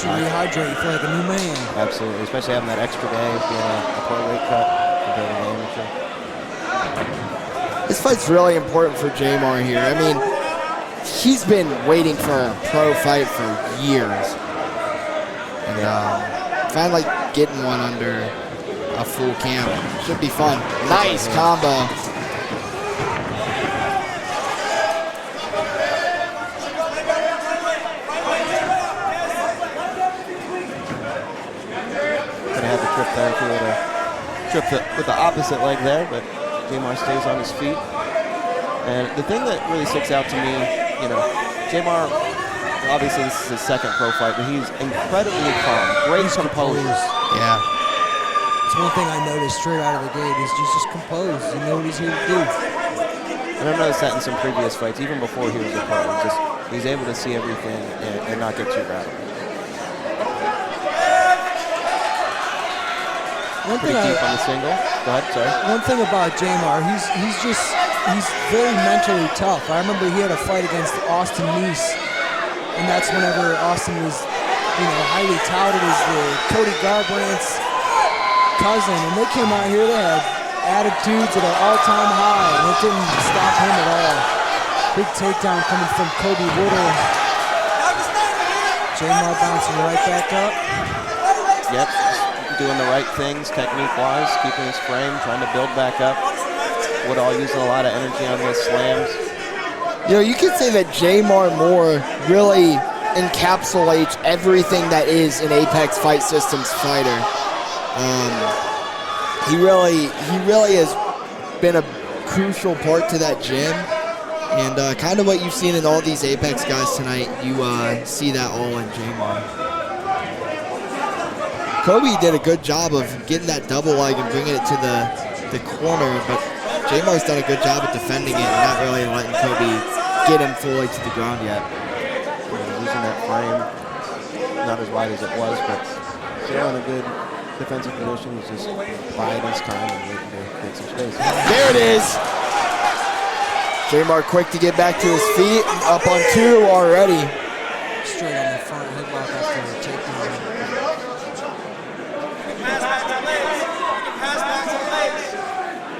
you rehydrate. You feel like a new man. Absolutely, especially having that extra day, being a pro weight cut compared to the amateur. This fight's really important for Jamar here. I mean, he's been waiting for a pro fight for years. And finally getting one under a full camp. Should be fun. Nice combo. Trip there if he would have tripped with the opposite leg there, but Jamar stays on his feet. And the thing that really sticks out to me, you know, Jamar, obviously this is his second pro fight, but he's incredibly calm, great composure. Yeah. It's one thing I noticed straight out of the gate is he's just composed. You know what he's here to do. And I've noticed that in some previous fights, even before he was a pro. He's able to see everything and not get too rattled. Pretty deep on the single. Go ahead, sorry. One thing about Jamar, he's very mentally tough. I remember he had a fight against Austin Neese, and that's whenever Austin was, you know, highly touted as the Cody Garbrandt's cousin, and they came out here, they had attitudes at an all-time high, and it didn't stop him at all. Big takedown coming from Kobe Woodall. Jamar bouncing right back up. Yep. Doing the right things technique-wise, keeping his frame, trying to build back up. Woodall using a lot of energy on those slams. You know, you could say that Jamar Moore really encapsulates everything that is an Apex Fight Systems fighter. He really has been a crucial part to that gym, and kind of what you've seen in all these Apex guys tonight, you see that all in Jamar. Kobe did a good job of getting that double leg and bringing it to the corner, but Jamar's done a good job at defending it and not really letting Kobe get him fully to the ground yet. Losing that frame, not as wide as it was, but still in a good defensive position. He's just biding his time and waiting to get some space. There it is. Jamar quick to get back to his feet, up on 2 already. Straight on the front headlock after the takedown.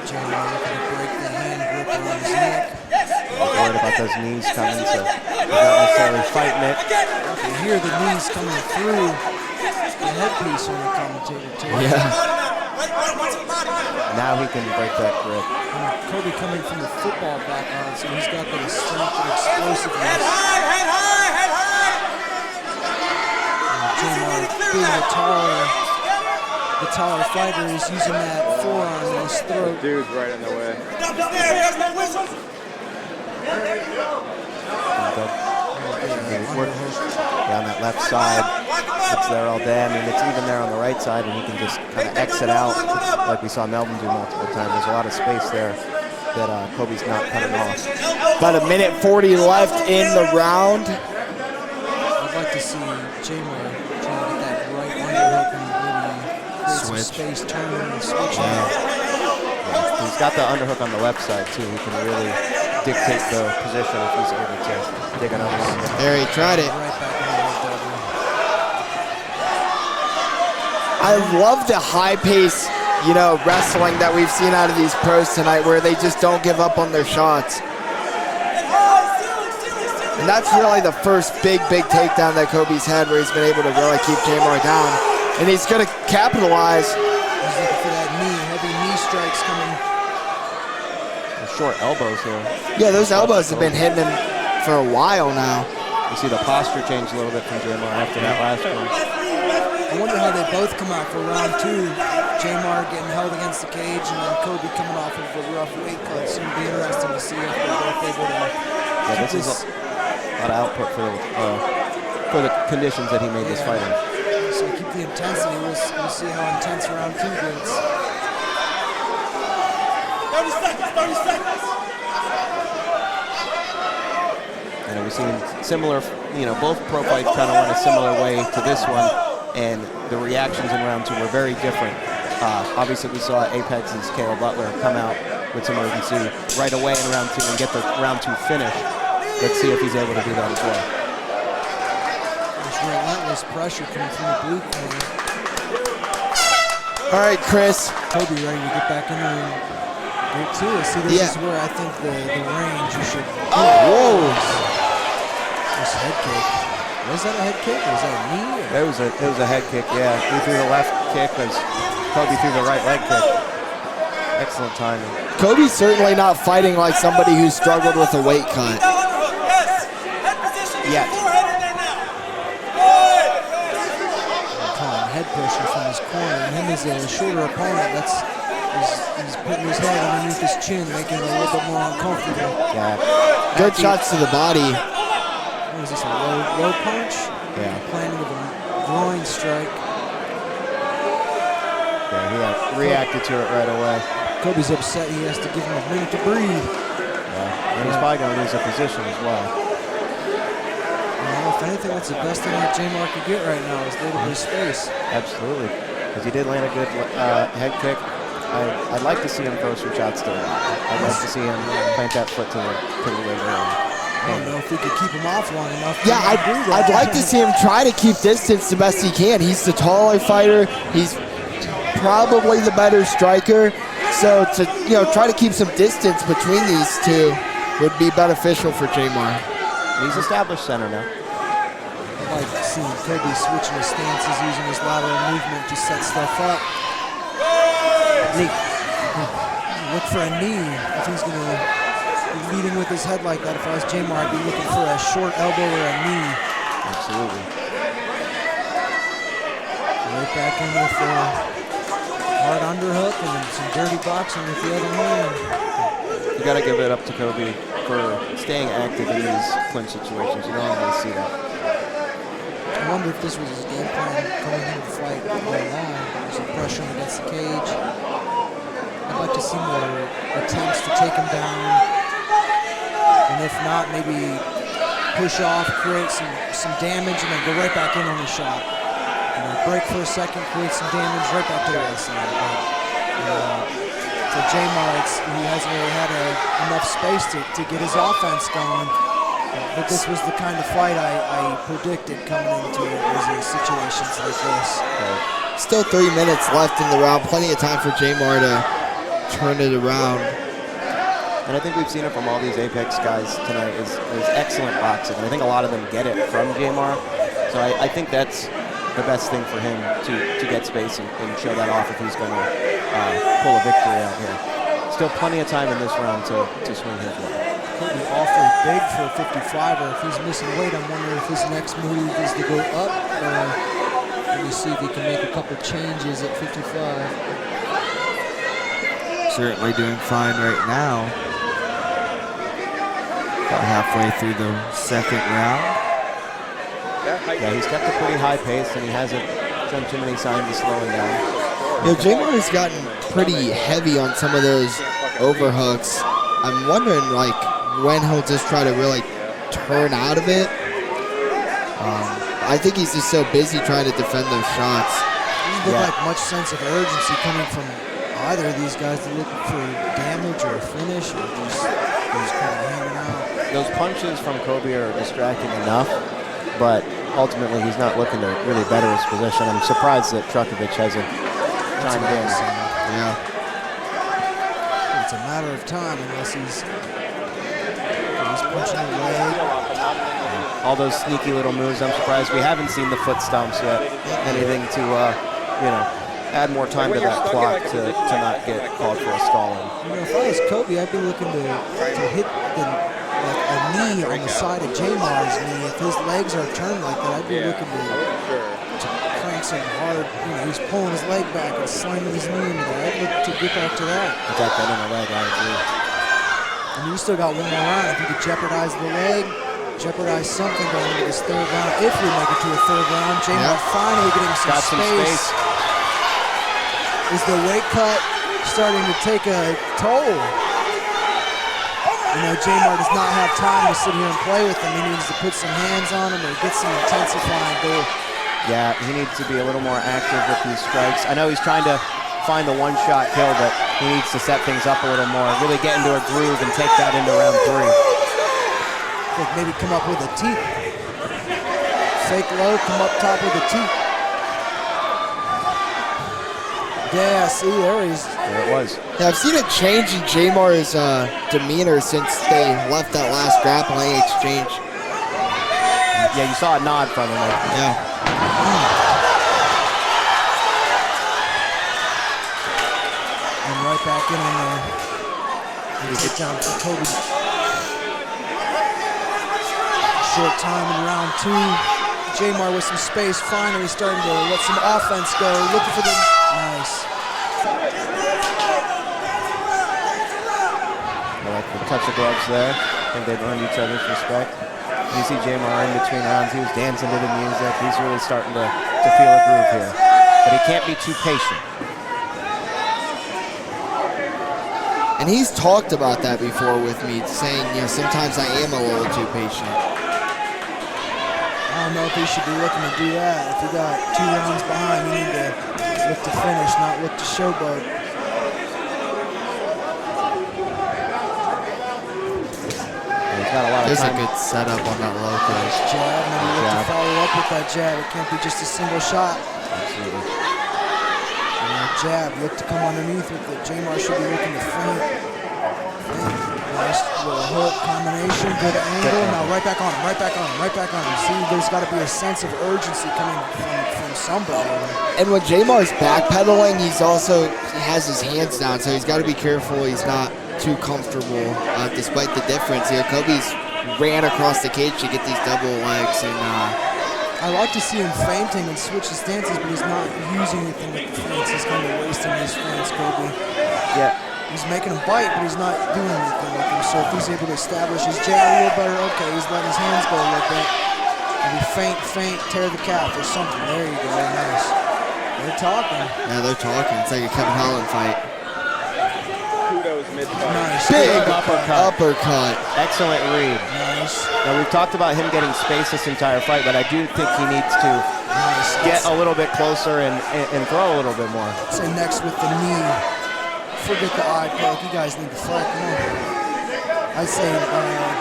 Jamar looking to break the hand grip around his neck. Worried about those knees coming, so he's not necessarily fighting it. You can hear the knees coming through the headpiece on the commentator too. Yeah. Now he can break that grip. Kobe coming from the football background, so he's got that strength and explosiveness. Jamar, being the taller fighter, is using that forearm in his throat. Dude's right in the way. Down that left side, it's there all day. I mean, it's even there on the right side, and he can just kind of exit out like we saw Melvin do multiple times. There's a lot of space there that Kobe's not cutting off. About a minute 40 left in the round. I'd like to see Jamar trying to get that right underhook and really create some space, turning and switching. Yeah. He's got the underhook on the left side, too. He can really dictate the position if he's able to dig another one. There, he tried it. Right back into the double. I love the high pace, you know, wrestling that we've seen out of these pros tonight, where they just don't give up on their shots. And that's really the first big takedown that Kobe's had, where he's been able to really keep Jamar down. And he's going to capitalize. He's looking for that heavy knee strikes coming. Short elbows here. Yeah, those elbows have been hitting him for a while now. You see the posture change a little bit from Jamar after that last one. I wonder how they both come out for round 2. Jamar getting held against the cage, and then Kobe coming off of a rough weight cut. So it'll be interesting to see if they're both able to keep this is a lot of output for the conditions that he made this fight in. So keep the intensity. We'll see how intense round 2 gets. 30 seconds. You know, we've seen similar, you know, both pro fights kind of went a similar way to this one, and the reactions in round 2 were very different. Obviously, we saw Apex's K.O. Butler come out with some urgency right away in round 2 and get the round 2 finish. Let's see if he's able to do that as well. It's relentless this pressure coming from the blue corner. All right, Chris. Kobe ready to get back in there and get to it. See, this is where I think the range you should. Whoa. This head kick. Was that a head kick or was that a knee? It was a head kick, yeah. He threw the left kick as Kobe threw the right leg kick. Excellent timing. Kobe's certainly not fighting like somebody who struggled with a weight cut. Yet. Head pressure from his corner, and him as a shorter opponent, he's putting his head underneath his chin, making it a little bit more uncomfortable. Yeah. Good shots to the body. What is this, a low punch? Yeah. Planning of a groin strike. Yeah, he reacted to it right away. Kobe's upset. He has to give him a minute to breathe. Yeah. And he's probably going to lose a position as well. If anything, that's the best thing that J-Mar could get right now is a little bit of space. Absolutely. Because he did land a good head kick. I'd like to see him throw some shots to the body. I'd like to see him plant that foot to the liver. I don't know if he could keep him off long enough. Yeah, I'd like to see him try to keep distance the best he can. He's the taller fighter. He's probably the better striker. So to try to keep some distance between these two would be beneficial for J-Mar. He's established center now. I like seeing Kobe switching his stances, using his lateral movement to set stuff up. Knee. Look for a knee if he's going to be leading with his head like that. If I was J-Mar, I'd be looking for a short elbow or a knee. Absolutely. Right back in with a hard underhook and then some dirty boxing with the other hand. You got to give it up to Kobe for staying active in these clinch situations. You don't always see that. I wonder if this was his game plan coming into the fight all along. There's some pressure against the cage. I'd like to see more attempts to take him down. And if not, maybe push off, create some damage, and then go right back in on the shot. Break for a second, create some damage, right back to the right side. But, for J-Mar, he hasn't really had enough space to get his offense going. But this was the kind of fight I predicted coming into it, was in situations like this. Still 3 minutes left in the round. Plenty of time for J-Mar to turn it around. And I think we've seen it from all these Apex guys tonight is excellent boxing. And I think a lot of them get it from J-Mar. So I think that's the best thing for him to get space and show that off if he's going to pull a victory out here. Still plenty of time in this round to swing his way. Could be awfully big for a 55er. If he's missing weight, I'm wondering if his next move is to go up, or let me see if he can make a couple changes at 55. Certainly doing fine right now. About halfway through the second round. Yeah, he's kept a pretty high pace, and he hasn't shown too many signs of slowing down. J-Mar has gotten pretty heavy on some of those overhooks. I'm wondering, when he'll just try to really turn out of it. I think he's just so busy trying to defend those shots. Doesn't look like much sense of urgency coming from either of these guys. They're looking for damage or a finish, or just kind of hanging out. Those punches from Kobe are distracting enough, but ultimately he's not looking to really better his position. I'm surprised that Trukovic hasn't chimed in. Yeah. It's a matter of time unless he's punching the leg. All those sneaky little moves, I'm surprised we haven't seen the foot stomps yet. Anything to, add more time to that clock to not get called for a stalling. If I was Kobe, I'd be looking to hit a knee on the side of J-Mar's knee. If his legs are turned like that, I'd be looking to crank some hard. He's pulling his leg back and slamming his knee into that. I'd look to get back to that. Attack that in the leg, I agree. And you still got one more round. If you could jeopardize the leg, jeopardize something going into this third round. If we make it to a third round, J-Mar finally getting some space. Is the weight cut starting to take a toll? J-Mar does not have time to sit here and play with him. He needs to put some hands on him or get some intensifying goal. Yeah, he needs to be a little more active with these strikes. I know he's trying to find the one-shot kill, but he needs to set things up a little more, really get into a groove and take that into round 3. Maybe come up with a fake low, come up top with a T. Yeah, see, there he is. There it was. Yeah, I've seen a change in Jamar's demeanor since they left that last grappling exchange. Yeah, you saw a nod from him. Yeah. And right back in on there. Take down for Kobe. Short time in round 2. Jamar with some space, finally starting to let some offense go. Looking for the nice. I like the touch of gloves there. I think they've earned each other's respect. You see Jamar in between rounds. He was dancing to the music. He's really starting to feel a groove here. But he can't be too patient. And he's talked about that before with me, saying, you know, sometimes I am a little too patient. I don't know if he should be looking to do that. If you got 2 rounds behind, you need to look to finish, not look to showboat. He's got a lot of There's time. a good setup on that low kick. Nice jab, maybe look to follow up with that jab. It can't be just a single shot. Absolutely. Jab, look to come underneath with it. Jamar should be looking to feint. Nice little hook combination, good angle. Now right back on him, right back on him, right back on him. See, there's got to be a sense of urgency coming from somebody. And when Jamar's backpedaling, he has his hands down, so he's got to be careful he's not too comfortable. Despite the difference here, Kobe's ran across the cage to get these double legs, and I like to see him feinting and switch his stances, but he's not using anything with the feints. He's kind of wasting his feints, Kobe. Yeah. He's making him bite, but he's not doing anything with him. So if he's able to establish his jab a little better, okay, he's letting his hands go a little bit. Maybe feint, tear the calf or something. There you go, nice. They're talking. yeah, they're talking. It's like a Kevin Holland fight. Kudos mid-fight. Nice. Big uppercut. uppercut. Excellent read. Nice. Now, we've talked about him getting space this entire fight, but I do think he needs to Nice. get a little bit closer and throw a little bit more. Say next with the knee. Forget the eye poke. You guys need to fight. Come on. I'd say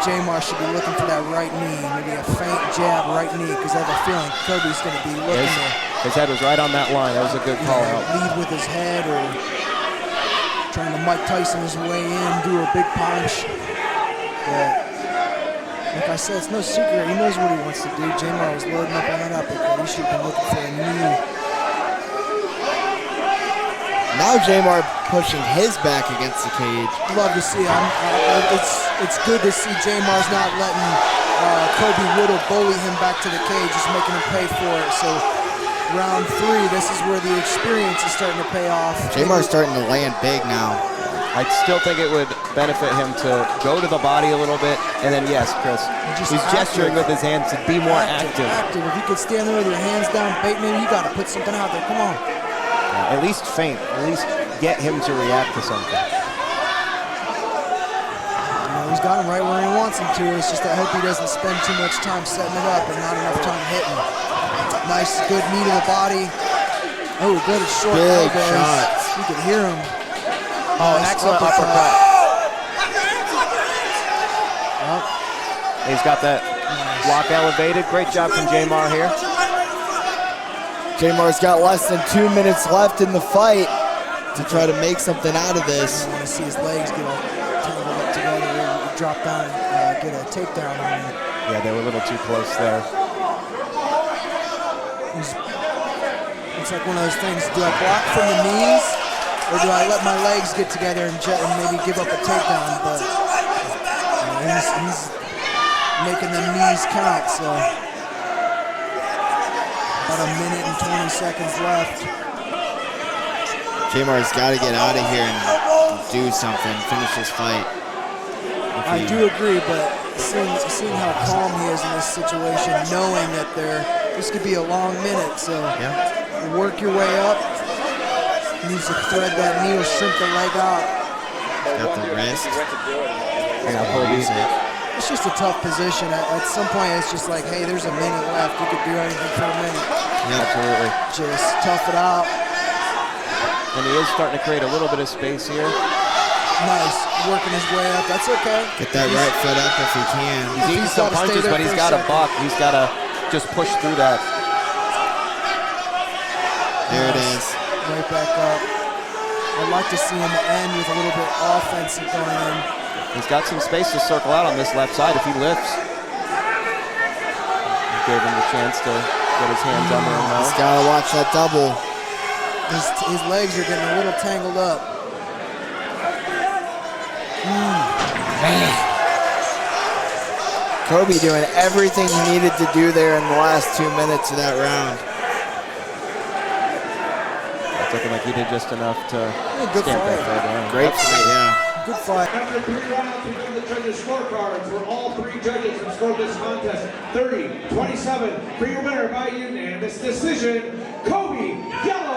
Jamar should be looking for that right knee. Maybe a feint jab, right knee, because I have a feeling Kobe's going to be looking to His head was right on that line. That was a good call out. lead with his head or trying to Mike Tyson his way in, do a big punch. But like I said, it's no secret. He knows what he wants to do. Jamar was loading up on that uppercut. He should have been looking for a knee. Now Jamar pushing his back against the cage. Love to see. It's good to see Jamar's not letting Kobe Woodall bully him back to the cage, just making him pay for it. So round 3, this is where the experience is starting to pay off. Jamar's starting to land big now. I still think it would benefit him to go to the body a little bit. And then, yes, Chris, Just he's gesturing with his hands to be more active. If you could stand there with your hands down, bait, maybe you got to put something out there. Come on. At least feint. At least get him to react to something. He's got him right where he wants him to. It's just I hope he doesn't spend too much time setting it up and not enough time hitting. Nice, good knee to the body. Oh, good short Big elbows. shots. You can hear him. Oh, an Nice excellent uppercut. Oh, He's got that block elevated. Great job from Jamar here. Jamar's got less than 2 minutes left in the fight to try to make something out of this. I want to see his legs get all tangled up together and drop down and get a takedown on him. Yeah, they were a little too close there. It's like one of those things. Do I block from the knees, or do I let my legs get together and maybe give up a takedown? But he's making them knees count. So about a minute and 20 seconds left. Jamar's got to get out of here and do something, finish this fight. I do agree, but seeing how calm he is in this situation, knowing that this could be a long minute, so work your way up. He needs to thread that knee or shrink the leg out. Got the wrist. It's just a tough position. At some point, it's just like, hey, there's a minute left. You could do anything for a minute. Yeah, absolutely. Just tough it out. And he is starting to create a little bit of space here. Nice, working his way up. That's okay. Get that right foot up if he can. He's eating some punches, but he's got to buck. He's got to just push through that. There it is. Right back up. I'd like to see him end with a little bit offensive going in. He's got some space to circle out on this left side if he lifts. Gave him the chance to get his hands under him now. He's got to watch that double. His legs are getting a little tangled up. Man. Kobe doing everything he needed to do there in the last 2 minutes of that round. It's looking like he did just enough to Good stamp fight. that third round. Great fight, yeah. Good fight. After 3 rounds, we go to the judges' scorecards for all 3 judges who scored this contest. 30-27 for your winner by unanimous decision, Kobe Yellow.